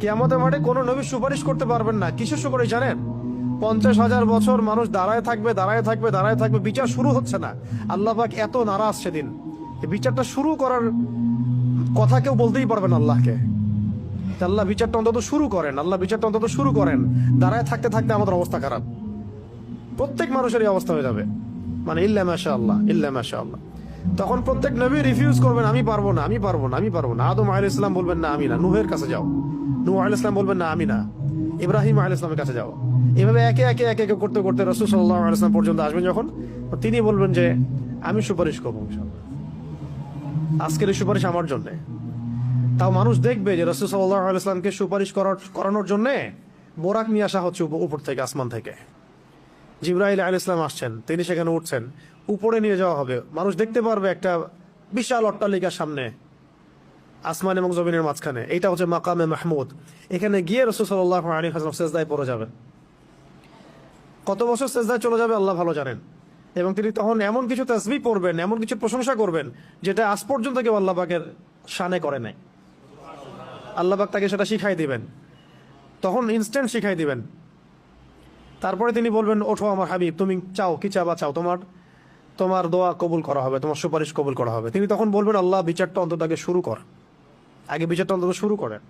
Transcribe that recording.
কিয়ামতের মাঠে কোনো নবী সুপারিশ করতে পারবেন না। কিসের সুপারিশ জানেন? 50,000 বছর মানুষ দাঁড়ায় থাকবে, দাঁড়ায় থাকবে, দাঁড়ায় থাকবে, বিচার শুরু হচ্ছে না। আল্লাহ পাক এত নারাজ সেদিন, বিচারটা শুরু করার কথা কেউ বলতেই পারবে না আল্লাহকে। আল্লাহ বিচারটা অন্তত শুরু করেন, আল্লাহ বিচারটা অন্তত শুরু করেন। দাঁড়ায় থাকতে থাকতে আমাদের অবস্থা খারাপ, প্রত্যেক মানুষেরই অবস্থা হয়ে যাবে। মানে ইল্লা মাশাআল্লাহ, ইল্লা মাশাআল্লাহ। তখন প্রত্যেক নবী রিফিউজ করবেন, আমি পারবো না, আমি পারবো না, আমি পারবো না। আদম আলাইহিস সালাম বলবেন না আমি না, নূহের কাছে যাও। নূহ আলাইহিস সালাম বলবেন না আমি না, ইব্রাহিম আলাইহিস সালামের কাছে যাও। এভাবে একে একে একে একে করতে করতে রাসূল সাল্লাল্লাহু আলাইহি ওয়াসাল্লাম পর্যন্ত আসবেন যখন, তিনি বলবেন যে আমি সুপারিশ করবো ইনশাআল্লাহ, আজকের এই সুপারিশ আমার জন্য। তাও মানুষ দেখবে যে রাসূল সাল্লাল্লাহু আলাইহি ওয়াসাল্লামকে সুপারিশ করানোর জন্য বোরাক নিয়ে আসা হচ্ছে উপর থেকে, আসমান থেকে। জিবরাইল আলাইহিস সালাম আসছেন, তিনি সেখানে উঠছেন, উপরে নিয়ে যাওয়া হবে। মানুষ দেখতে পারবে একটা বিশাল অট্টালিকার সামনে, আসমান এবং জমিনের মাঝখানে। এইটা হচ্ছে মাকামে মাহমুদ। এখানে গিয়ে রাসূল সাল্লাল্লাহু আলাইহি ওয়াসাল্লাম সিজদায় পড়ে যাবেন। কত বছর সিজদায় চলে যাবে আল্লাহ ভালো জানেন। এবং তিনি তখন এমন কিছু তাসবিহ পড়বেন, এমন কিছু প্রশংসা করবেন, যেটা আজ পর্যন্ত কেউ আল্লাহ পাকের শানে করে নাই। আল্লাহ পাক তাকে সেটা শিখাই দিবেন, তখন ইনস্ট্যান্ট শিখাই দিবেন। তারপরে তিনি বলবেন, ওঠো আমার হাবিব, তুমি চাও কি চাবা চাও, তোমার দোয়া কবুল করা হবে, তোমার সুপারিশ কবুল করা হবে। তিনি তখন বলবেন, আল্লাহ বিচারটা অন্তত আগে শুরু কর, আগে বিচারটা অন্তত শুরু করেন।